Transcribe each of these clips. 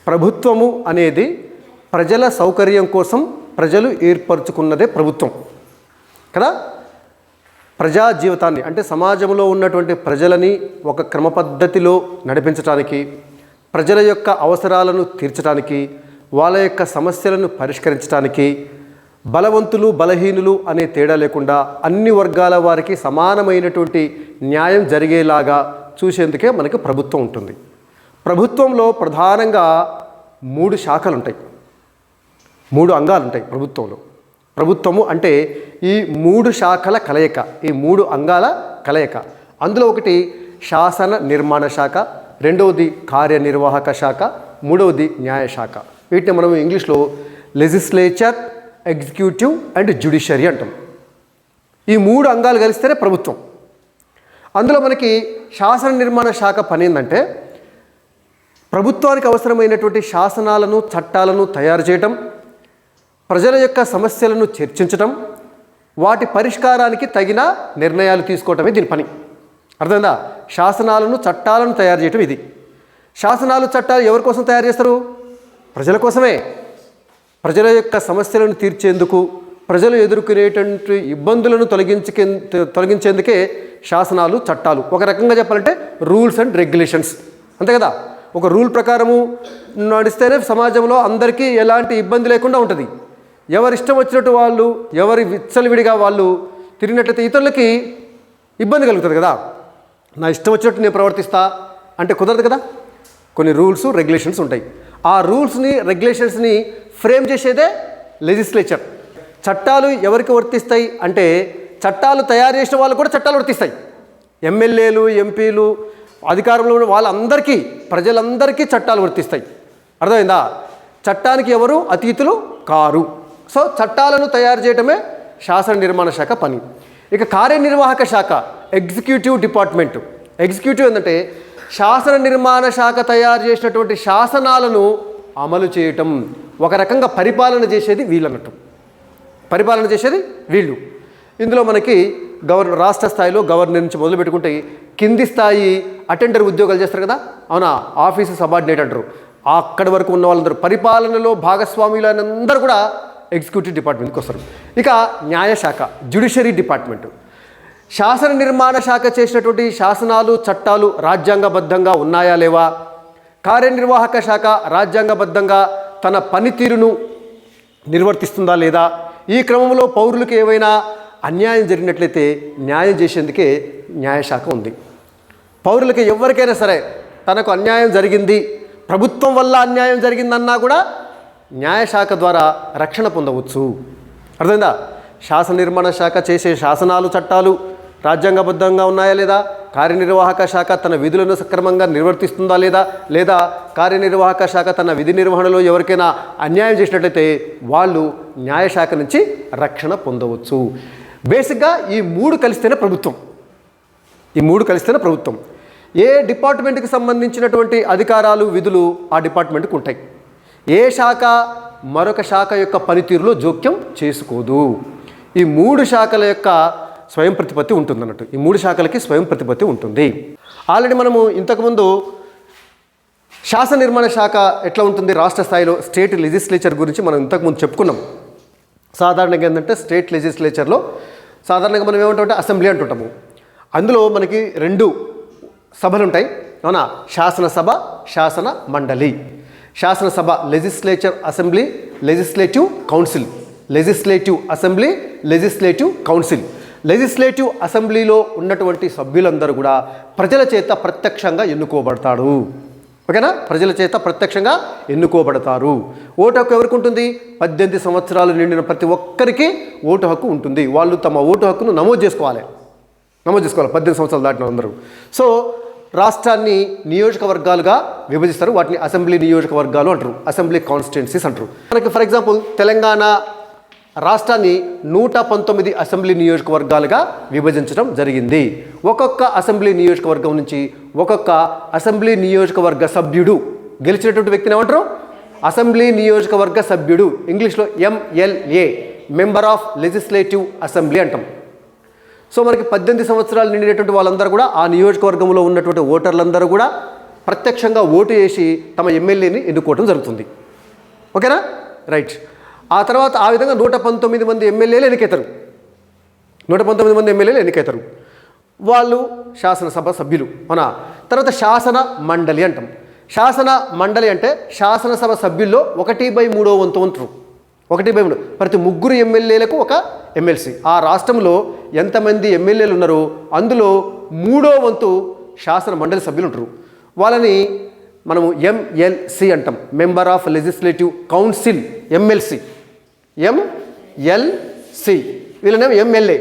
ప్రభుత్వము అనేది ప్రజల సౌకర్యం కోసం ప్రజలు ఏర్పరచుకున్నదే ప్రభుత్వం కదా. ప్రజా జీవితాన్ని అంటే సమాజంలో ఉన్నటువంటి ప్రజలని ఒక క్రమ పద్ధతిలో నడిపించడానికి, ప్రజల యొక్క అవసరాలను తీర్చడానికి, వాళ్ళ యొక్క సమస్యలను పరిష్కరించడానికి, బలవంతులు బలహీనులు అనే తేడా లేకుండా అన్ని వర్గాల వారికి సమానమైనటువంటి న్యాయం జరిగేలాగా చూసేందుకే మనకి ప్రభుత్వం ఉంటుంది. ప్రభుత్వంలో ప్రధానంగా 3 శాఖలు ఉంటాయి, 3 అంగాలు ఉంటాయి ప్రభుత్వంలో. ప్రభుత్వము అంటే ఈ 3 శాఖల కలయిక, ఈ 3 అంగాల కలయిక. అందులో ఒకటి శాసన నిర్మాణ శాఖ, రెండవది కార్యనిర్వాహక శాఖ, మూడవది న్యాయశాఖ. వీటిని మనం ఇంగ్లీష్లో లెజిస్లేచర్, ఎగ్జిక్యూటివ్ అండ్ జ్యుడిషియరీ అంటాం. ఈ 3 అంగాలు కలిస్తేనే ప్రభుత్వం. అందులో మనకి శాసన నిర్మాణ శాఖ పని ఏంటంటే ప్రభుత్వానికి అవసరమైనటువంటి శాసనాలను, చట్టాలను తయారు చేయటం, ప్రజల యొక్క సమస్యలను చర్చించటం, వాటి పరిష్కారానికి తగిన నిర్ణయాలు తీసుకోవటమే దీని పని. అర్థమైందా? శాసనాలను, చట్టాలను తయారు చేయటం ఇది. శాసనాలు, చట్టాలు ఎవరి కోసం తయారు చేస్తారు? ప్రజల కోసమే. ప్రజల యొక్క సమస్యలను తీర్చేందుకు, ప్రజలు ఎదుర్కొనేటువంటి ఇబ్బందులను తొలగించేందుకే శాసనాలు, చట్టాలు. ఒక రకంగా చెప్పాలంటే రూల్స్ అండ్ రెగ్యులేషన్స్, అంతే కదా. ఒక రూల్ ప్రకారము నడిస్తేనే సమాజంలో అందరికీ ఎలాంటి ఇబ్బంది లేకుండా ఉంటుంది. ఎవరి ఇష్టం వచ్చినట్టు వాళ్ళు, ఎవరి విచ్చలవిడిగా వాళ్ళు తిరిగినట్లయితే ఇతరులకి ఇబ్బంది కలుగుతుంది కదా. నా ఇష్టం వచ్చినట్టు నేను ప్రవర్తిస్తా అంటే కుదరదు కదా. కొన్ని రూల్స్, రెగ్యులేషన్స్ ఉంటాయి. ఆ రూల్స్ని, రెగ్యులేషన్స్ని ఫ్రేమ్ చేసేదే లెజిస్లేచర్. చట్టాలు ఎవరికి వర్తిస్తాయి అంటే చట్టాలు తయారు చేసిన వాళ్ళు కూడా చట్టాలు వర్తిస్తాయి. ఎమ్మెల్యేలు, ఎంపీలు, అధికారంలో ఉన్న వాళ్ళందరికీ, ప్రజలందరికీ చట్టాలు వర్తిస్తాయి. అర్థమైందా? చట్టానికి ఎవరు అతీతులు కారు. సో చట్టాలను తయారు చేయటమే శాసన నిర్మాణ శాఖ పని. ఇక కార్యనిర్వాహక శాఖ, ఎగ్జిక్యూటివ్ డిపార్ట్మెంట్. ఎగ్జిక్యూటివ్ ఏంటంటే శాసన నిర్మాణ శాఖ తయారు చేసినటువంటి శాసనాలను అమలు చేయటం. ఒక రకంగా పరిపాలన చేసేది వీళ్ళన్నట్టు, పరిపాలన చేసేది వీళ్ళు. ఇందులో మనకి రాష్ట్ర స్థాయిలో గవర్నర్ నుంచి మొదలు పెట్టుకుంటే కింది స్థాయి అటెండర్ ఉద్యోగాలు చేస్తారు కదా, అవునా, ఆఫీసు సబార్డినేట్ అంటారు. అక్కడి వరకు ఉన్న వాళ్ళందరూ పరిపాలనలో భాగస్వాములు అందరూ కూడా ఎగ్జిక్యూటివ్ డిపార్ట్మెంట్కి వస్తారు. ఇక న్యాయశాఖ, జ్యుడిషియరీ డిపార్ట్మెంట్. శాసన నిర్మాణ శాఖ చేసినటువంటి శాసనాలు, చట్టాలు రాజ్యాంగబద్ధంగా ఉన్నాయా లేవా, కార్యనిర్వాహక శాఖ రాజ్యాంగబద్ధంగా తన పనితీరును నిర్వర్తిస్తుందా లేదా, ఈ క్రమంలో పౌరులకు ఏవైనా అన్యాయం జరిగినట్లయితే న్యాయం చేసేందుకే న్యాయశాఖ ఉంది. పౌరులకి ఎవరికైనా సరే తనకు అన్యాయం జరిగింది, ప్రభుత్వం వల్ల అన్యాయం జరిగిందన్నా కూడా న్యాయశాఖ ద్వారా రక్షణ పొందవచ్చు. అర్థమైందా? శాసన నిర్మాణ శాఖ చేసే శాసనాలు, చట్టాలు రాజ్యాంగబద్ధంగా ఉన్నాయా లేదా, కార్యనిర్వాహక శాఖ తన విధులను సక్రమంగా నిర్వర్తిస్తుందా లేదా, లేదా కార్యనిర్వాహక శాఖ తన విధి నిర్వహణలో ఎవరికైనా అన్యాయం చేసినట్లయితే వాళ్ళు న్యాయశాఖ నుంచి రక్షణ పొందవచ్చు. బేసిక్గా ఈ 3 కలిస్తేనే ప్రభుత్వం. ఈ 3 కలిస్తేనే ప్రభుత్వం. ఏ డిపార్ట్మెంట్కి సంబంధించినటువంటి అధికారాలు, విధులు ఆ డిపార్ట్మెంట్కి ఉంటాయి. ఏ శాఖ మరొక శాఖ యొక్క పనితీరులో జోక్యం చేసుకోదు. ఈ 3 శాఖల యొక్క స్వయం ప్రతిపత్తి ఉంటుంది అన్నట్టు. ఈ 3 శాఖలకి స్వయం ప్రతిపత్తి ఉంటుంది. ఆల్రెడీ మనము ఇంతకుముందు శాసన నిర్మాణ శాఖ ఎట్లా ఉంటుంది రాష్ట్ర స్థాయిలో, స్టేట్ లెజిస్లేచర్ గురించి మనం ఇంతకుముందు చెప్పుకున్నాం. సాధారణంగా ఏంటంటే స్టేట్ లెజిస్లేచర్లో సాధారణంగా మనం ఏమంటామంటే అసెంబ్లీ అంటుంటాము. అందులో మనకి 2 సభలు ఉంటాయి, అవునా, శాసనసభ, శాసన మండలి. శాసనసభ legislature assembly, legislative council. Legislative assembly, legislative council. Legislative అసెంబ్లీలో ఉన్నటువంటి సభ్యులందరూ కూడా ప్రజల చేత ప్రత్యక్షంగా ఎన్నుకోబడతాడు. ఓకేనా? ప్రజల చేత ప్రత్యక్షంగా ఎన్నుకోబడతారు. ఓటు హక్కు ఎవరికి ఉంటుంది? 18 సంవత్సరాలు నిండిన ప్రతి ఒక్కరికి ఓటు హక్కు ఉంటుంది. వాళ్ళు తమ ఓటు హక్కును నమోదు చేసుకోవాలి 18 సంవత్సరాలు దాటిన అందరూ. సో రాష్ట్రాన్ని నియోజకవర్గాలుగా విభజిస్తారు. వాటిని అసెంబ్లీ నియోజకవర్గాలు అంటారు, అసెంబ్లీ కాన్స్టిట్యున్సీస్ అంటారు. మనకి ఫర్ ఎగ్జాంపుల్ తెలంగాణ రాష్ట్రాన్ని 119 అసెంబ్లీ నియోజకవర్గాలుగా విభజించడం జరిగింది. ఒక్కొక్క అసెంబ్లీ నియోజకవర్గం నుంచి ఒక్కొక్క అసెంబ్లీ నియోజకవర్గ సభ్యుడు గెలిచినటువంటి వ్యక్తిని ఏమంటారు? అసెంబ్లీ నియోజకవర్గ సభ్యుడు. ఇంగ్లీష్లో MLA, member of legislative assembly అంటాం. సో మనకి 18 సంవత్సరాలు నిండినటువంటి వాళ్ళందరూ కూడా, ఆ నియోజకవర్గంలో ఉన్నటువంటి ఓటర్లందరూ కూడా ప్రత్యక్షంగా ఓటు వేసి తమ ఎమ్మెల్యేని ఎన్నుకోవడం జరుగుతుంది. ఓకేనా? రైట్. ఆ తర్వాత ఆ విధంగా 119 మంది ఎమ్మెల్యేలు ఎన్నికవుతారు. 119 మంది ఎమ్మెల్యేలు ఎన్నికవుతారు. వాళ్ళు శాసనసభ సభ్యులు. అవునా? తర్వాత శాసన మండలి అంటాం. శాసన మండలి అంటే శాసనసభ సభ్యుల్లో 1/3 వంతు ఉంటారు. 1/3. ప్రతి 3 ఎమ్మెల్యేలకు ఒక ఎమ్మెల్సీ. ఆ రాష్ట్రంలో ఎంతమంది ఎమ్మెల్యేలు ఉన్నారో అందులో 3వ వంతు శాసన మండలి సభ్యులు ఉంటారు. వాళ్ళని మనము ఎంఎల్సి అంటాం. Member of legislative council. MLC. MLC. వీళ్ళనేమో ఎంఎల్ఏ.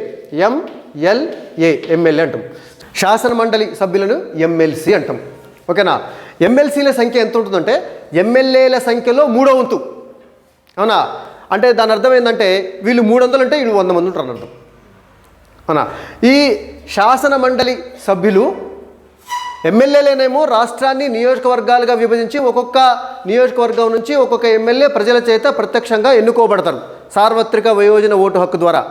ఎంఎల్ఏ ఎమ్మెల్యే అంటాం. శాసన మండలి సభ్యులను ఎమ్మెల్సీ అంటాం. ఓకేనా? ఎమ్మెల్సీల సంఖ్య ఎంత ఉంటుందంటే ఎమ్మెల్యేల సంఖ్యలో 3వ వంతు. అవునా? అంటే దాని అర్థం ఏంటంటే వీళ్ళు 300 అంటే వీళ్ళు 100 మంది ఉంటారు అని అర్థం. అవునా? ఈ శాసన మండలి సభ్యులు ఎమ్మెల్యేలేనేమో రాష్ట్రాన్ని నియోజకవర్గాలుగా విభజించి ఒక్కొక్క నియోజకవర్గం నుంచి ఒక్కొక్క ఎమ్మెల్యే ప్రజల చేత ప్రత్యక్షంగా ఎన్నుకోబడతారు. సార్వత్రిక వయోజన ఓటు హక్కు ద్వారా.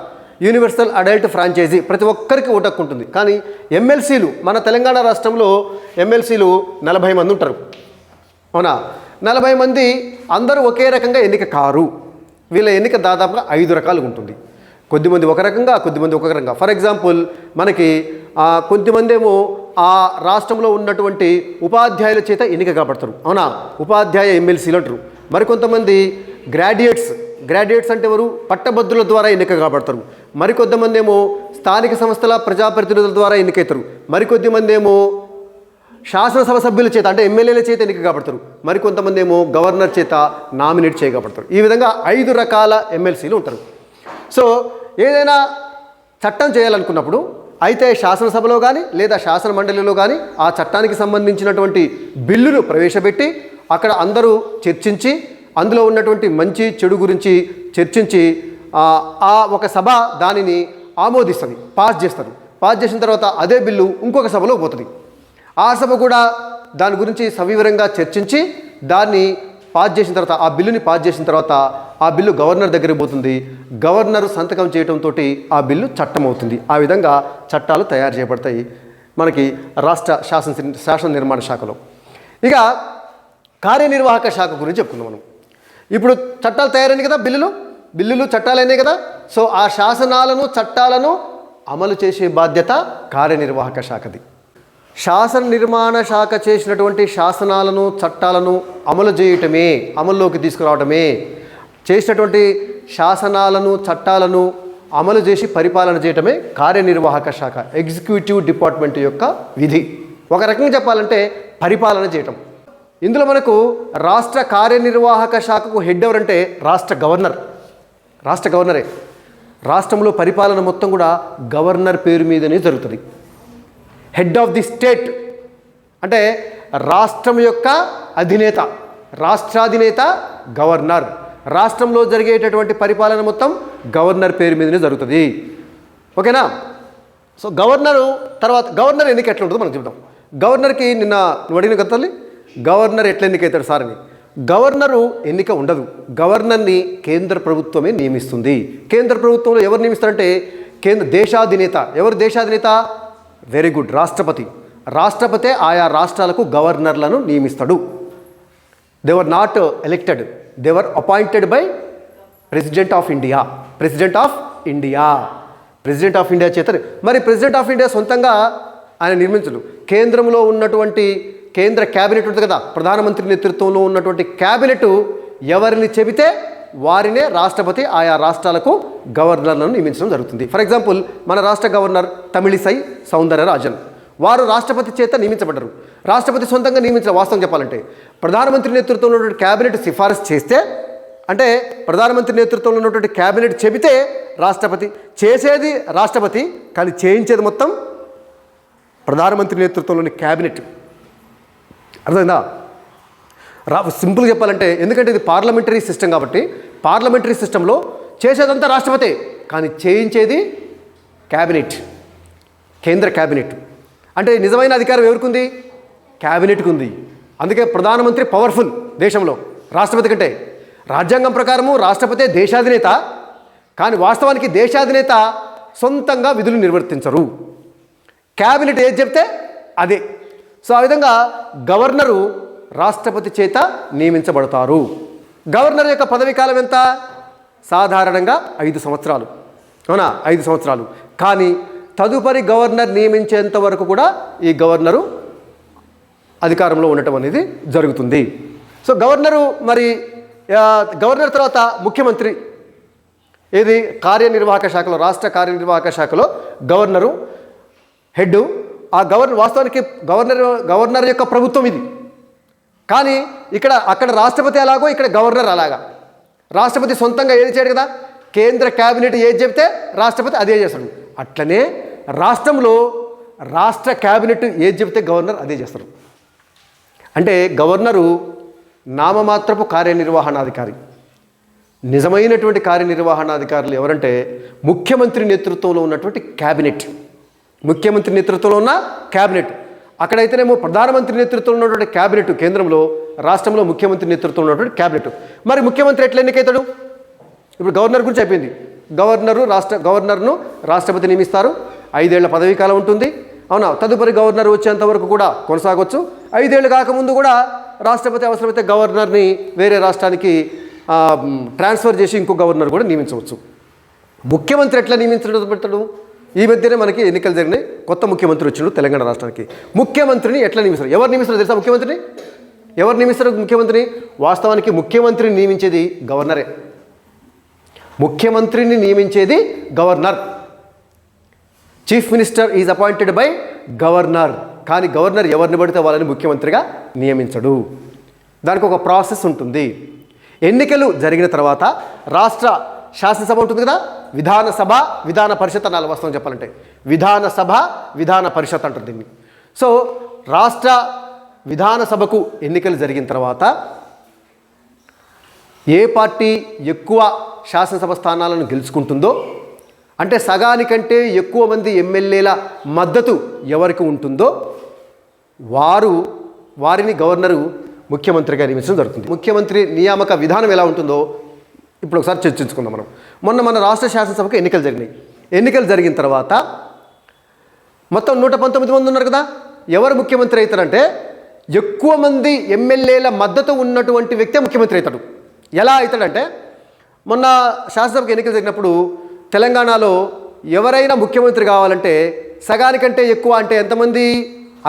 Universal adult franchise. ప్రతి ఒక్కరికి ఓటు హక్కు ఉంటుంది. కానీ ఎమ్మెల్సీలు మన తెలంగాణ రాష్ట్రంలో ఎమ్మెల్సీలు 40 మంది ఉంటారు. అవునా? 40 మంది అందరూ ఒకే రకంగా ఎన్నిక కారు. వీళ్ళ ఎన్నిక దాదాపుగా 5 రకాలుగా ఉంటుంది. కొద్దిమంది ఒక రకంగా, కొద్దిమంది ఒక రకంగా. ఫర్ ఎగ్జాంపుల్ మనకి కొంతమంది ఏమో ఆ రాష్ట్రంలో ఉన్నటువంటి ఉపాధ్యాయుల చేత ఎన్నిక కాబడతారు. అవునా? ఉపాధ్యాయ ఎమ్మెల్సీలు అంటారు. మరికొంతమంది గ్రాడ్యుయేట్స్ అంటే ఎవరు? పట్టభద్రుల ద్వారా ఎన్నిక కాబడతారు. మరికొంతమంది ఏమో స్థానిక సంస్థల ప్రజాప్రతినిధుల ద్వారా ఎన్నికవుతారు. మరికొద్దిమంది ఏమో శాసనసభ సభ్యుల చేత అంటే ఎమ్మెల్యేల చేత ఎన్నిక కాబడతారు. మరికొంతమంది ఏమో గవర్నర్ చేత నామినేట్ చేయబడతారు. ఈ విధంగా 5 రకాల ఎమ్మెల్సీలు ఉంటారు. సో ఏదైనా చట్టం చేయాలనుకున్నప్పుడు అయితే శాసనసభలో కానీ లేదా శాసన మండలిలో కానీ ఆ చట్టానికి సంబంధించినటువంటి బిల్లును ప్రవేశపెట్టి అక్కడ అందరూ చర్చించి అందులో ఉన్నటువంటి మంచి చెడు గురించి చర్చించి ఆ ఒక సభ దానిని ఆమోదిస్తుంది, పాస్ చేస్తారు. పాస్ చేసిన తర్వాత అదే బిల్లు ఇంకొక సభలో పోతుంది. ఆ సభ కూడా దాని గురించి సవివరంగా చర్చించి దాన్ని పాస్ చేసిన తర్వాత ఆ బిల్లుని పాస్ చేసిన తర్వాత ఆ బిల్లు గవర్నర్ దగ్గరికి పోతుంది. గవర్నర్ సంతకం చేయడంతో ఆ బిల్లు చట్టం అవుతుంది. ఆ విధంగా చట్టాలు తయారు చేయబడతాయి మనకి రాష్ట్ర శాసన నిర్మాణ శాఖలో. ఇక కార్యనిర్వాహక శాఖ గురించి చెప్పుకున్నాం మనం. ఇప్పుడు చట్టాలు తయారైనాయి కదా, బిల్లులు చట్టాలైనాయి కదా. సో ఆ శాసనాలను చట్టాలను అమలు చేసే బాధ్యత కార్యనిర్వాహక శాఖది. శాసన నిర్మాణ శాఖ చేసినటువంటి శాసనాలను చట్టాలను అమలు చేయటమే, అమల్లోకి తీసుకురావటమే, చేసినటువంటి శాసనాలను చట్టాలను అమలు చేసి పరిపాలన చేయటమే కార్యనిర్వాహక శాఖ, ఎగ్జిక్యూటివ్ డిపార్ట్మెంట్ యొక్క విధి. ఒక రకంగా చెప్పాలంటే పరిపాలన చేయటం. ఇందులో మనకు రాష్ట్ర కార్యనిర్వాహక శాఖకు హెడ్ ఎవరంటే రాష్ట్ర గవర్నరే. రాష్ట్రంలో పరిపాలన మొత్తం కూడా గవర్నర్ పేరు మీదనే జరుగుతుంది. హెడ్ ఆఫ్ ది స్టేట్ అంటే రాష్ట్రం యొక్క అధినేత, రాష్ట్రాధినేత గవర్నర్. రాష్ట్రంలో జరిగేటటువంటి పరిపాలన మొత్తం గవర్నర్ పేరు మీదనే జరుగుతుంది. ఓకేనా? సో గవర్నర్ ఎన్నిక ఎట్లా ఉంటుందో మనం చెప్తాం. గవర్నర్కి నిన్న నువ్వు అడిగిన కదా తల్లి, గవర్నర్ ఎట్లా ఎన్నికవుతాడు సార్ అని. గవర్నరు ఎన్నిక ఉండదు. గవర్నర్ని కేంద్ర ప్రభుత్వమే నియమిస్తుంది. కేంద్ర ప్రభుత్వంలో ఎవరు నియమిస్తారంటే దేశాధినేత. ఎవరు దేశాధినేత? వెరీ గుడ్, రాష్ట్రపతే ఆయా రాష్ట్రాలకు గవర్నర్లను నియమిస్తాడు. They were not elected, they were appointed by president of India చేత. మరి ప్రెసిడెంట్ ఆఫ్ ఇండియా సొంతంగా ఆయన నిర్మించడు. కేంద్రంలో ఉన్నటువంటి కేంద్ర క్యాబినెట్ ఉంటుంది కదా, ప్రధానమంత్రి నేతృత్వంలో ఉన్నటువంటి క్యాబినెట్ ఎవరిని చెబితే వారినే రాష్ట్రపతి ఆయా రాష్ట్రాలకు గవర్నర్లను నియమించడం జరుగుతుంది. ఫర్ ఎగ్జాంపుల్ మన రాష్ట్ర గవర్నర్ తమిళిసై సౌందరరాజన్, వారు రాష్ట్రపతి చేత నియమించబడ్డారు. రాష్ట్రపతి సొంతంగా నియమించిన వాస్తవం చెప్పాలంటే ప్రధానమంత్రి నేతృత్వంలో ఉన్నటువంటి క్యాబినెట్ సిఫారసు చేస్తే, అంటే ప్రధానమంత్రి నేతృత్వంలో ఉన్నటువంటి క్యాబినెట్ చెబితే రాష్ట్రపతి, చేసేది రాష్ట్రపతి కానీ చేయించేది మొత్తం ప్రధానమంత్రి నేతృత్వంలోని క్యాబినెట్. అర్థమైందా? సింపుల్గా చెప్పాలంటే, ఎందుకంటే ఇది పార్లమెంటరీ సిస్టమ్ కాబట్టి పార్లమెంటరీ సిస్టంలో చేసేదంతా రాష్ట్రపతి కానీ చేయించేది క్యాబినెట్, కేంద్ర క్యాబినెట్. అంటే నిజమైన అధికారం ఎవరికి ఉంది? క్యాబినెట్కి ఉంది. అందుకే ప్రధానమంత్రి పవర్ఫుల్ దేశంలో రాష్ట్రపతి కంటే. రాజ్యాంగం ప్రకారము రాష్ట్రపతి దేశాధినేత, కానీ వాస్తవానికి దేశాధినేత సొంతంగా విధులు నిర్వర్తించరు. క్యాబినెట్ ఏది చెప్తే అదే. సో ఆ విధంగా గవర్నరు రాష్ట్రపతి చేత నియమించబడతారు. గవర్నర్ యొక్క పదవీ కాలం ఎంత? సాధారణంగా 5 సంవత్సరాలు. అవునా, 5 సంవత్సరాలు. కానీ తదుపరి గవర్నర్ నియమించేంత వరకు కూడా ఈ గవర్నరు అధికారంలో ఉండటం అనేది జరుగుతుంది. సో గవర్నర్ తర్వాత ముఖ్యమంత్రి, ఏది కార్యనిర్వాహక శాఖలో, రాష్ట్ర కార్యనిర్వాహక శాఖలో గవర్నరు హెడ్. ఆ వాస్తవానికి గవర్నర్ యొక్క ప్రభుత్వం ఇది. కానీ అక్కడ రాష్ట్రపతి అలాగో ఇక్కడ గవర్నర్ అలాగా. రాష్ట్రపతి సొంతంగా ఏది చేయడు కదా, కేంద్ర క్యాబినెట్ ఏది చెప్తే రాష్ట్రపతి అదే చేస్తాడు. అట్లనే రాష్ట్రంలో రాష్ట్ర క్యాబినెట్ ఏది చెప్తే గవర్నర్ అదే చేస్తారు. అంటే గవర్నరు నామమాత్రపు కార్యనిర్వహణాధికారి. నిజమైనటువంటి కార్యనిర్వహణాధికారులు ఎవరంటే ముఖ్యమంత్రి నేతృత్వంలో ఉన్నటువంటి క్యాబినెట్. ముఖ్యమంత్రి నేతృత్వంలో ఉన్న క్యాబినెట్. అక్కడైతేనేమో ప్రధానమంత్రి నేతృత్వంలో ఉన్నటువంటి క్యాబినెట్ కేంద్రంలో, రాష్ట్రంలో ముఖ్యమంత్రి నేతృత్వంలో ఉన్నటువంటి క్యాబినెట్. మరి ముఖ్యమంత్రి ఎట్లా ఎన్నికవుతాడు? ఇప్పుడు గవర్నర్ గురించి అయిపోయింది. గవర్నర్ను రాష్ట్రపతి నియమిస్తారు. 5 ఏళ్ల పదవీ కాలం ఉంటుంది. అవునా, తదుపరి గవర్నర్ వచ్చేంత వరకు కూడా కొనసాగవచ్చు. 5 ఏళ్ళు కాకముందు కూడా రాష్ట్రపతి అవసరమైతే గవర్నర్ని వేరే రాష్ట్రానికి ట్రాన్స్ఫర్ చేసి ఇంకో గవర్నర్ కూడా నియమించవచ్చు. ముఖ్యమంత్రి ఎట్లా నియమించబడతాడు? ఈ మధ్యనే మనకి ఎన్నికలు జరిగినాయి. కొత్త ముఖ్యమంత్రి వచ్చిండు తెలంగాణ రాష్ట్రానికి. ముఖ్యమంత్రిని ఎట్లా నియమిస్తారు? ఎవరు నియమిస్తారో తెలుసా? ఎవరు నియమిస్తారు ముఖ్యమంత్రిని? వాస్తవానికి ముఖ్యమంత్రిని నియమించేది గవర్నరే. ముఖ్యమంత్రిని నియమించేది governor. Chief minister is appointed by governor. కానీ గవర్నర్ ఎవరిని పడితే వాళ్ళని ముఖ్యమంత్రిగా నియమించడు. దానికి ఒక ప్రాసెస్ ఉంటుంది. ఎన్నికలు జరిగిన తర్వాత రాష్ట్ర శాసనసభ ఉంటుంది కదా, విధానసభ, విధాన పరిషత్ అనాలి. వాస్తవం చెప్పాలంటే విధానసభ, విధాన పరిషత్ అంటుంది దీన్ని. సో రాష్ట్ర విధానసభకు ఎన్నికలు జరిగిన తర్వాత ఏ పార్టీ ఎక్కువ శాసనసభ స్థానాలను గెలుచుకుంటుందో, అంటే సగానికంటే ఎక్కువ మంది ఎమ్మెల్యేల మద్దతు ఎవరికి ఉంటుందో వారిని గవర్నరు ముఖ్యమంత్రిగా నియమించడం జరుగుతుంది. ముఖ్యమంత్రి నియామక విధానం ఎలా ఉంటుందో ఇప్పుడు ఒకసారి చర్చించుకుందాం మనం. మన రాష్ట్ర శాసనసభకు ఎన్నికలు జరిగినాయి. ఎన్నికలు జరిగిన తర్వాత మొత్తం 119 మంది ఉన్నారు కదా. ఎవరు ముఖ్యమంత్రి అవుతారంటే ఎక్కువ మంది ఎమ్మెల్యేల మద్దతు ఉన్నటువంటి వ్యక్తే ముఖ్యమంత్రి అవుతాడు. ఎలా అవుతాడంటే, మొన్న శాసనసభకు ఎన్నికలు జరిగినప్పుడు తెలంగాణలో ఎవరైనా ముఖ్యమంత్రి కావాలంటే సగానికంటే ఎక్కువ అంటే ఎంతమంది?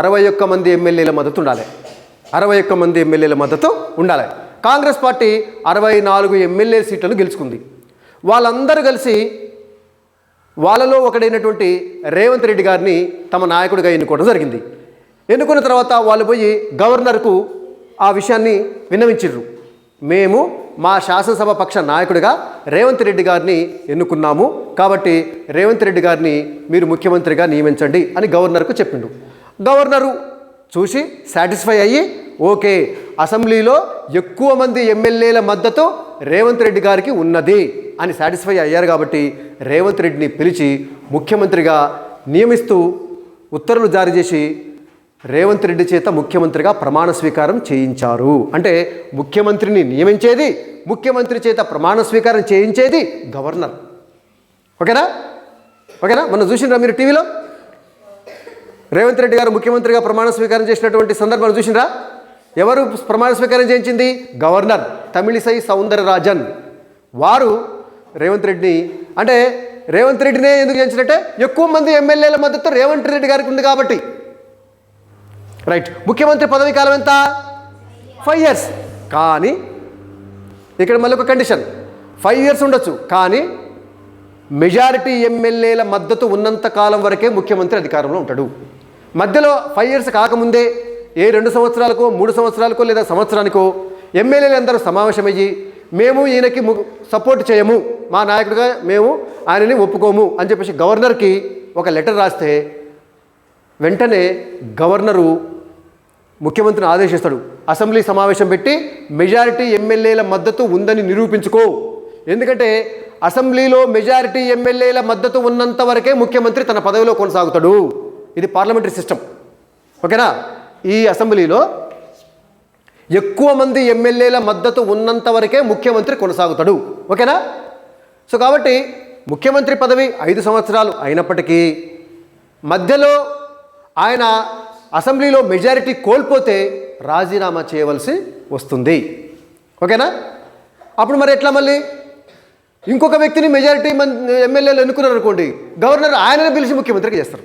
61 మంది ఎమ్మెల్యేల మద్దతు ఉండాలి. 61 మంది ఎమ్మెల్యేల మద్దతు ఉండాలి. కాంగ్రెస్ పార్టీ 64 ఎమ్మెల్యే సీట్లను గెలుచుకుంది. వాళ్ళందరూ కలిసి వాళ్ళలో ఒకడైనటువంటి రేవంత్ రెడ్డి గారిని తమ నాయకుడిగా ఎన్నుకోవడం జరిగింది. ఎన్నుకున్న తర్వాత వాళ్ళు పోయి గవర్నర్కు ఆ విషయాన్ని విన్నవించారు. మేము మా శాసనసభ పక్ష నాయకుడిగా రేవంత్ రెడ్డి గారిని ఎన్నుకున్నాము, కాబట్టి రేవంత్ రెడ్డి గారిని మీరు ముఖ్యమంత్రిగా నియమించండి అని గవర్నర్కు చెప్పిండు. గవర్నరు చూసి సాటిస్ఫై అయ్యి, ఓకే, అసెంబ్లీలో ఎక్కువ మంది ఎమ్మెల్యేల మద్దతు రేవంత్ రెడ్డి గారికి ఉన్నది అని సాటిస్ఫై అయ్యారు. కాబట్టి రేవంత్ రెడ్డిని పిలిచి ముఖ్యమంత్రిగా నియమిస్తూ ఉత్తర్వులు జారీ చేసి రేవంత్ రెడ్డి చేత ముఖ్యమంత్రిగా ప్రమాణ స్వీకారం చేయించారు. అంటే ముఖ్యమంత్రిని నియమించేది, ముఖ్యమంత్రి చేత ప్రమాణ స్వీకారం చేయించేది గవర్నర్. ఓకేనా? మనం చూసినరా మీరు టీవీలో రేవంత్ రెడ్డి గారు ముఖ్యమంత్రిగా ప్రమాణ స్వీకారం చేసినటువంటి సందర్భాలు చూసినరా? ఎవరు ప్రమాణ స్వీకారం చేయించింది? గవర్నర్ తమిళిసై సౌందరరాజన్. వారు రేవంత్ రెడ్డిని, అంటే రేవంత్ రెడ్డినే ఎందుకు చేయించినట్టే ఎక్కువ మంది ఎమ్మెల్యేల మద్దతు రేవంత్ రెడ్డి గారికి ఉంది కాబట్టి. రైట్. ముఖ్యమంత్రి పదవీ కాలం ఎంత? 5 years. కానీ ఇక్కడ మళ్ళీ ఒక కండిషన్, 5 years ఉండొచ్చు, కానీ మెజారిటీ ఎమ్మెల్యేల మద్దతు ఉన్నంత కాలం వరకే ముఖ్యమంత్రి అధికారంలో ఉంటాడు. మధ్యలో 5 years కాకముందే ఏ 2 సంవత్సరాలకో 3 సంవత్సరాలకో లేదా సంవత్సరానికో ఎమ్మెల్యేలు అందరూ సమావేశమయ్యి మేము ఈయనకి సపోర్ట్ చేయము, మా నాయకుడిగా మేము ఆయనని ఒప్పుకోము అని చెప్పేసి గవర్నర్కి ఒక లెటర్ రాస్తే వెంటనే గవర్నరు ముఖ్యమంత్రిని ఆదేశిస్తాడు, అసెంబ్లీ సమావేశం పెట్టి మెజారిటీ ఎమ్మెల్యేల మద్దతు ఉందని నిరూపించుకో. ఎందుకంటే అసెంబ్లీలో మెజారిటీ ఎమ్మెల్యేల మద్దతు ఉన్నంత వరకే ముఖ్యమంత్రి తన పదవిలో కొనసాగుతాడు. ఇది పార్లమెంటరీ సిస్టమ్. ఓకేనా? ఈ అసెంబ్లీలో ఎక్కువ మంది ఎమ్మెల్యేల మద్దతు ఉన్నంత వరకే ముఖ్యమంత్రి కొనసాగుతాడు. ఓకేనా? సో కాబట్టి ముఖ్యమంత్రి పదవి 5 సంవత్సరాలు అయినప్పటికీ మధ్యలో ఆయన అసెంబ్లీలో మెజారిటీ కోల్పోతే రాజీనామా చేయవలసి వస్తుంది. ఓకేనా? అప్పుడు మరి ఎట్లా మళ్ళీ ఇంకొక వ్యక్తిని మెజారిటీ ఎమ్మెల్యేలు ఎన్నుకున్నారు అనుకోండి, గవర్నర్ ఆయననే పిలిచి ముఖ్యమంత్రికి చేస్తారు.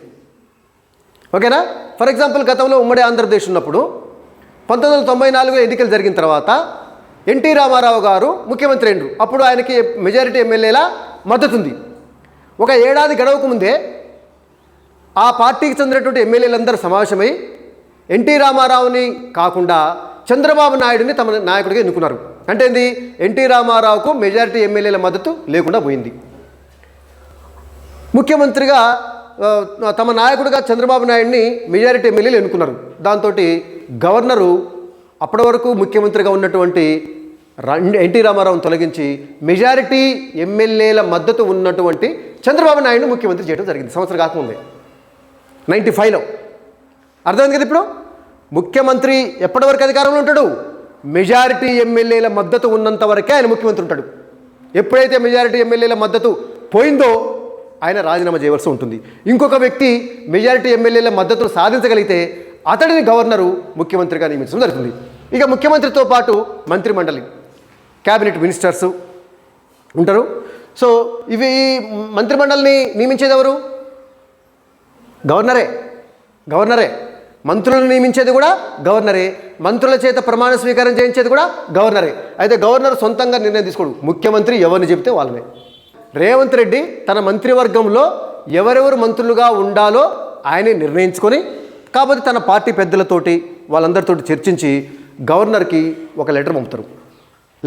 ఓకేనా? ఫర్ ఎగ్జాంపుల్ గతంలో ఉమ్మడి ఆంధ్రప్రదేశ్ ఉన్నప్పుడు 1994 ఎన్నికలు జరిగిన తర్వాత ఎన్టీ రామారావు గారు ముఖ్యమంత్రి అయినరు. అప్పుడు ఆయనకి మెజారిటీ ఎమ్మెల్యేల మద్దతు ఉంది. ఒక ఏడాది గడవకు ముందే ఆ పార్టీకి చెందినటువంటి ఎమ్మెల్యేలందరూ సమావేశమై ఎన్టీ రామారావుని కాకుండా చంద్రబాబు నాయుడిని తమ నాయకుడిగా ఎన్నుకున్నారు. అంటే ఏంది? ఎన్టీ రామారావుకు మెజారిటీ ఎమ్మెల్యేల మద్దతు లేకుండా పోయింది. ముఖ్యమంత్రిగా తమ నాయకుడిగా చంద్రబాబు నాయుడిని మెజారిటీ ఎమ్మెల్యేలు ఎన్నుకున్నారు. దాంతో గవర్నరు అప్పటి వరకు ముఖ్యమంత్రిగా ఉన్నటువంటి ఎన్టీ రామారావును తొలగించి మెజారిటీ ఎమ్మెల్యేల మద్దతు ఉన్నటువంటి చంద్రబాబు నాయుడిని ముఖ్యమంత్రి చేయడం జరిగింది. సంవత్సరం కాకముందే 95లో. అర్థమైంది కదా? ఇప్పుడు ముఖ్యమంత్రి ఎప్పటి వరకు అధికారంలో ఉంటాడు? మెజారిటీ ఎమ్మెల్యేల మద్దతు ఉన్నంత వరకే ఆయన ముఖ్యమంత్రి ఉంటాడు. ఎప్పుడైతే మెజారిటీ ఎమ్మెల్యేల మద్దతు పోయిందో ఆయన రాజీనామా చేయవలసి ఉంటుంది. ఇంకొక వ్యక్తి మెజారిటీ ఎమ్మెల్యేల మద్దతును సాధించగలిగితే అతడిని గవర్నరు ముఖ్యమంత్రిగా నియమించడం జరుగుతుంది. ఇక ముఖ్యమంత్రితో పాటు మంత్రిమండలి, క్యాబినెట్ మినిస్టర్స్ ఉంటారు. సో ఇవి మంత్రిమండలిని నియమించేది ఎవరు? గవర్నరే. మంత్రులను నియమించేది కూడా గవర్నరే. మంత్రుల చేత ప్రమాణ స్వీకారం చేయించేది కూడా గవర్నరే. అయితే గవర్నర్ సొంతంగా నిర్ణయం తీసుకోడు. ముఖ్యమంత్రి ఎవరిని చెబితే వాళ్ళనే. రేవంత్ రెడ్డి తన మంత్రివర్గంలో ఎవరెవరు మంత్రులుగా ఉండాలో ఆయనే నిర్ణయించుకొని, కాకపోతే తన పార్టీ పెద్దలతోటి వాళ్ళందరితో చర్చించి గవర్నర్కి ఒక లెటర్ పంపుతారు.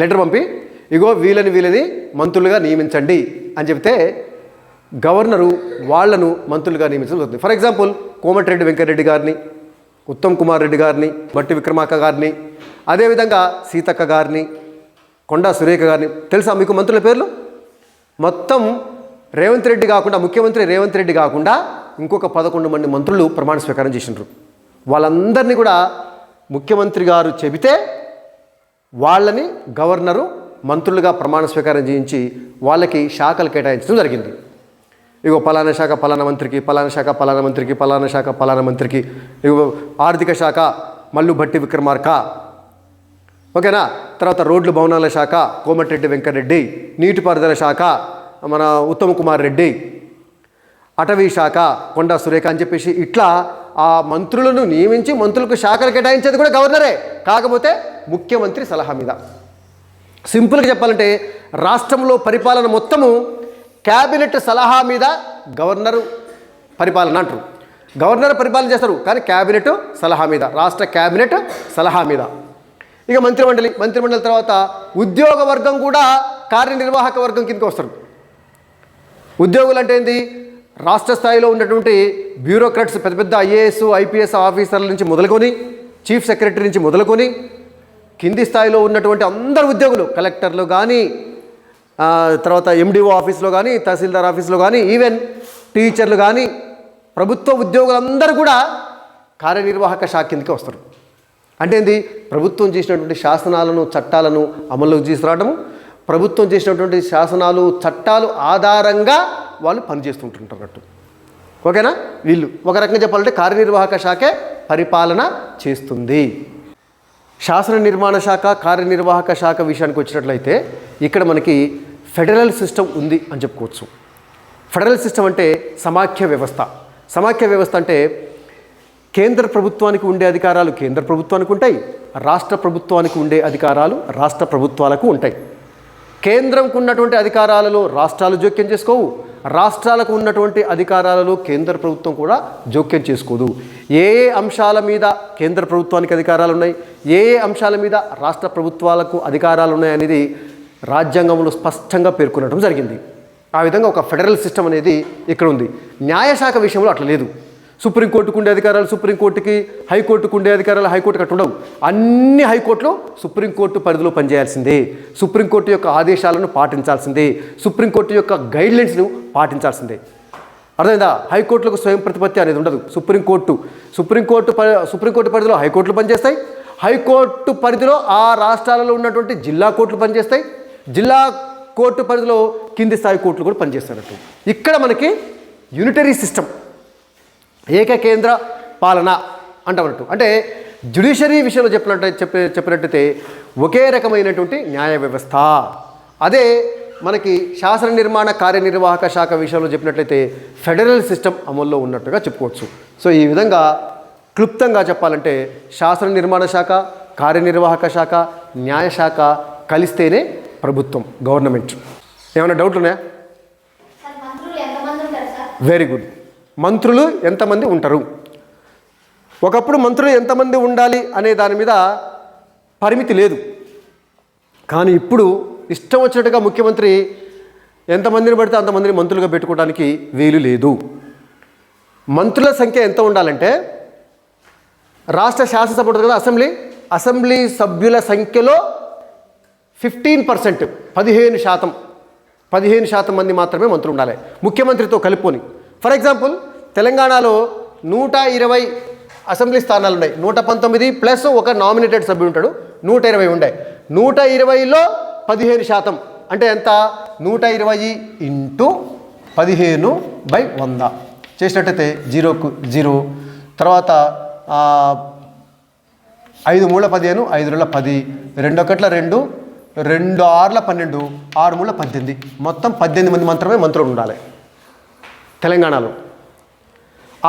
లెటర్ పంపి ఇగో వీళ్ళని మంత్రులుగా నియమించండి అని చెప్తే గవర్నరు వాళ్లను మంత్రులుగా నియమించడం జరుగుతుంది. ఫర్ ఎగ్జాంపుల్ కోమటిరెడ్డి వెంకటరెడ్డి గారిని, ఉత్తమ్ కుమార్ రెడ్డి గారిని, బట్టి విక్రమార్క గారిని, అదేవిధంగా సీతక్క గారిని, కొండా సురేఖ గారిని. తెలుసా మీకు మంత్రుల పేర్లు? మొత్తం రేవంత్ రెడ్డి కాకుండా, ముఖ్యమంత్రి రేవంత్ రెడ్డి కాకుండా ఇంకొక 11 మంది మంత్రులు ప్రమాణ స్వీకారం చేసినారు. వాళ్ళందరినీ కూడా ముఖ్యమంత్రి గారు చెబితే వాళ్ళని గవర్నరు మంత్రులుగా ప్రమాణ స్వీకారం చేయించి వాళ్ళకి శాఖలు కేటాయించడం జరిగింది. ఇగో పలానా శాఖ పలానా మంత్రికి, పలానా శాఖ పలానా మంత్రికి, పలానా శాఖ పలానా మంత్రికి. ఇగో ఆర్థిక శాఖ మల్లు భట్టి విక్రమార్క, ఓకేనా? తర్వాత రోడ్లు భవనాల శాఖ కోమటిరెడ్డి వెంకటరెడ్డి, నీటిపారుదల శాఖ మన ఉత్తమ్ కుమార్ రెడ్డి, అటవీ శాఖ కొండా సురేఖ అని చెప్పేసి ఇట్లా ఆ మంత్రులను నియమించి మంత్రులకు శాఖలు కేటాయించేది కూడా గవర్నరే. కాకపోతే ముఖ్యమంత్రి సలహా మీద. సింపుల్గా చెప్పాలంటే రాష్ట్రంలో పరిపాలన మొత్తము క్యాబినెట్ సలహా మీద గవర్నరు పరిపాలన అంటారు. గవర్నర్ పరిపాలన చేస్తారు, కానీ క్యాబినెట్ సలహా మీద, రాష్ట్ర క్యాబినెట్ సలహా మీద. ఇక మంత్రిమండలి తర్వాత ఉద్యోగ వర్గం కూడా కార్యనిర్వాహక వర్గం కిందకి వస్తారు. ఉద్యోగులు అంటే ఏంటి? రాష్ట్ర స్థాయిలో ఉన్నటువంటి బ్యూరోక్రాట్స్, పెద్ద పెద్ద ఐఏఎస్ ఐపీఎస్ ఆఫీసర్ల నుంచి మొదలుకొని, చీఫ్ సెక్రటరీ నుంచి మొదలుకొని కింది స్థాయిలో ఉన్నటువంటి అందరు ఉద్యోగులు, కలెక్టర్లు కానీ, తర్వాత ఎండిఓ ఆఫీస్లో కానీ, తహసీల్దార్ ఆఫీస్లో కానీ, ఈవెన్ టీచర్లు కానీ, ప్రభుత్వ ఉద్యోగులందరూ కూడా కార్యనిర్వాహక శాఖ కిందకి వస్తారు. అంటే ఏంది? ప్రభుత్వం చేసినటువంటి శాసనాలను చట్టాలను అమల్లోకి తీసుకురావడము, ప్రభుత్వం చేసినటువంటి శాసనాలు చట్టాలు ఆధారంగా వాళ్ళు పనిచేస్తుంటుంటారన్నట్టు. ఓకేనా? వీళ్ళు ఒక రకంగా చెప్పాలంటే కార్యనిర్వాహక శాఖే పరిపాలన చేస్తుంది. శాసన నిర్మాణ శాఖ, కార్యనిర్వాహక శాఖ విషయానికి వచ్చినట్లయితే ఇక్కడ మనకి ఫెడరల్ సిస్టమ్ ఉంది అని చెప్పుకోవచ్చు. ఫెడరల్ సిస్టమ్ అంటే సమాఖ్య వ్యవస్థ. సమాఖ్య వ్యవస్థ అంటే కేంద్ర ప్రభుత్వానికి ఉండే అధికారాలు కేంద్ర ప్రభుత్వానికి ఉంటాయి, రాష్ట్ర ప్రభుత్వానికి ఉండే అధికారాలు రాష్ట్ర ప్రభుత్వాలకు ఉంటాయి. కేంద్రంకు ఉన్నటువంటి అధికారాలలో రాష్ట్రాలు జోక్యం చేసుకోవు, రాష్ట్రాలకు ఉన్నటువంటి అధికారాలలో కేంద్ర ప్రభుత్వం కూడా జోక్యం చేసుకోదు. ఏ ఏ అంశాల మీద కేంద్ర ప్రభుత్వానికి అధికారాలు ఉన్నాయి, ఏ ఏ అంశాల మీద రాష్ట్ర ప్రభుత్వాలకు అధికారాలు ఉన్నాయి అనేది రాజ్యాంగంలో స్పష్టంగా పేర్కొనడం జరిగింది. ఆ విధంగా ఒక ఫెడరల్ సిస్టమ్ అనేది ఇక్కడ ఉంది. న్యాయశాఖ విషయంలో అట్లా లేదు. సుప్రీంకోర్టుకు ఉండే అధికారాలు సుప్రీంకోర్టుకి, హైకోర్టుకు ఉండే అధికారాలు హైకోర్టుకి అట్లా ఉండవు. అన్ని హైకోర్టులు సుప్రీంకోర్టు పరిధిలో పనిచేయాల్సిందే, సుప్రీంకోర్టు యొక్క ఆదేశాలను పాటించాల్సిందే, సుప్రీంకోర్టు యొక్క గైడ్లైన్స్ను పాటించాల్సిందే. అర్థమైందా? హైకోర్టులకు స్వయం ప్రతిపత్తి అనేది ఉండదు. సుప్రీంకోర్టు పరిధిలో హైకోర్టులు పనిచేస్తాయి, హైకోర్టు పరిధిలో ఆ రాష్ట్రాలలో ఉన్నటువంటి జిల్లా కోర్టులు పనిచేస్తాయి, జిల్లా కోర్టు పరిధిలో కింది స్థాయి కోర్టులు కూడా పనిచేస్తారట. ఇక్కడ మనకి యూనిటరీ సిస్టమ్, ఏకకేంద్ర పాలన అంటామన్నట్టు. అంటే జ్యుడిషియరీ విషయంలో చెప్పినట్టయితే ఒకే రకమైనటువంటి న్యాయ వ్యవస్థ. అదే మనకి శాసన నిర్మాణ కార్యనిర్వాహక శాఖ విషయంలో చెప్పినట్లయితే ఫెడరల్ సిస్టమ్ అమల్లో ఉన్నట్టుగా చెప్పుకోవచ్చు. సో ఈ విధంగా క్లుప్తంగా చెప్పాలంటే శాసన నిర్మాణ శాఖ, కార్యనిర్వాహక శాఖ, న్యాయశాఖ కలిస్తేనే ప్రభుత్వం, గవర్నమెంట్. ఏమైనా డౌట్లు ఉన్నాయా? Very good. మంత్రులు ఎంతమంది ఉంటారు? ఒకప్పుడు మంత్రులు ఎంతమంది ఉండాలి అనే దాని మీద పరిమితి లేదు. కానీ ఇప్పుడు ఇష్టం వచ్చినట్టుగా ముఖ్యమంత్రి ఎంతమందిని పడితే అంతమందిని మంత్రులుగా పెట్టుకోవడానికి వీలు లేదు. మంత్రుల సంఖ్య ఎంత ఉండాలంటే రాష్ట్ర శాసనసభ ఉంటుంది కదా, అసెంబ్లీ సభ్యుల సంఖ్యలో 15%, 15% మంది మాత్రమే మంత్రులు ఉండాలి ముఖ్యమంత్రితో కలుపుకొని. ఫర్ ఎగ్జాంపుల్ తెలంగాణలో 120 అసెంబ్లీ స్థానాలు ఉన్నాయి. 119 ప్లస్ ఒక నామినేటెడ్ సభ్యుడు ఉంటాడు, 120 ఉన్నాయి. 120లో 15% అంటే ఎంత? 120 ఇంటూ 15/100 చేసినట్టయితే 0కు 0. తర్వాత 5 మూల 15, 5 2 10, 2 1 2, 2 6 12, 6 3 18, మొత్తం 18 మంది మాత్రమే మంత్రులు ఉండాలి తెలంగాణలో.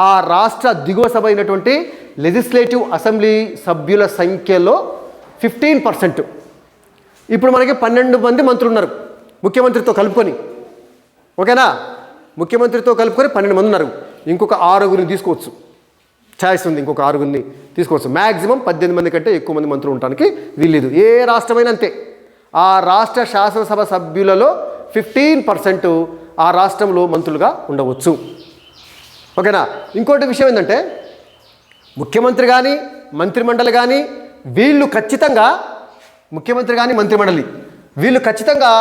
ఆ రాష్ట్ర దిగువ సభ అయినటువంటి లెజిస్లేటివ్ అసెంబ్లీ సభ్యుల సంఖ్యలో 15%. ఇప్పుడు మనకి 12 మంది మంత్రులు ఉన్నారు ముఖ్యమంత్రితో కలుపుకొని. ఓకేనా? ముఖ్యమంత్రితో కలుపుకొని 12 మంది ఉన్నారు. ఇంకొక 6గురిని తీసుకోవచ్చు, ఛాయిస్ ఉంది, ఇంకొక 6గురిని తీసుకోవచ్చు. మ్యాక్సిమం 18 మంది కంటే ఎక్కువ మంది మంత్రులు ఉండడానికి వీల్లేదు. ఏ రాష్ట్రమైనా అంతే. ఆ రాష్ట్ర శాసనసభ సభ్యులలో 15% ఆ రాష్ట్రంలో మంత్రులుగా ఉండవచ్చు. ఓకేనా? ఇంకోటి విషయం ఏంటంటే ముఖ్యమంత్రి కానీ మంత్రిమండలి కానీ వీళ్ళు ఖచ్చితంగా, ముఖ్యమంత్రి కానీ మంత్రిమండలి వీళ్ళు ఖచ్చితంగా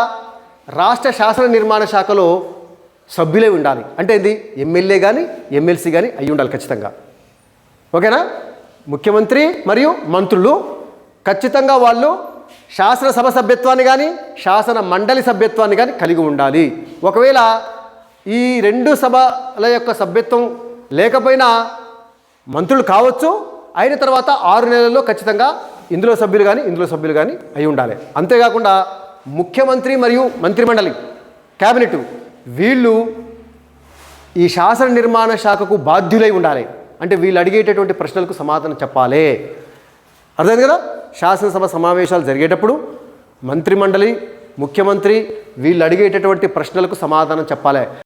రాష్ట్ర శాసన నిర్మాణ శాఖలో సభ్యులే ఉండాలి. అంటే ఏంది? ఎమ్మెల్యే కానీ ఎమ్మెల్సీ కానీ అయి ఉండాలి ఖచ్చితంగా. ఓకేనా? ముఖ్యమంత్రి మరియు మంత్రులు ఖచ్చితంగా వాళ్ళు శాసనసభ సభ్యత్వాన్ని కానీ శాసన మండలి సభ్యత్వాన్ని కానీ కలిగి ఉండాలి. ఒకవేళ ఈ 2 సభల యొక్క సభ్యత్వం లేకపోయినా మంత్రులు కావచ్చు. అయిన తర్వాత 6 నెలల్లో ఖచ్చితంగా ఇందులో సభ్యులు కానీ అయి ఉండాలి. అంతేకాకుండా ముఖ్యమంత్రి మరియు మంత్రిమండలి, క్యాబినెట్ వీళ్ళు ఈ శాసన నిర్మాణ శాఖకు బాధ్యులై ఉండాలి. అంటే వీళ్ళు అడిగేటటువంటి ప్రశ్నలకు సమాధానం చెప్పాలి. అర్థమైంది కదా? శాసనసభ సమావేశాలు జరిగేటప్పుడు మంత్రిమండలి, ముఖ్యమంత్రి వీళ్ళు అడిగేటటువంటి ప్రశ్నలకు సమాధానం చెప్పాలి.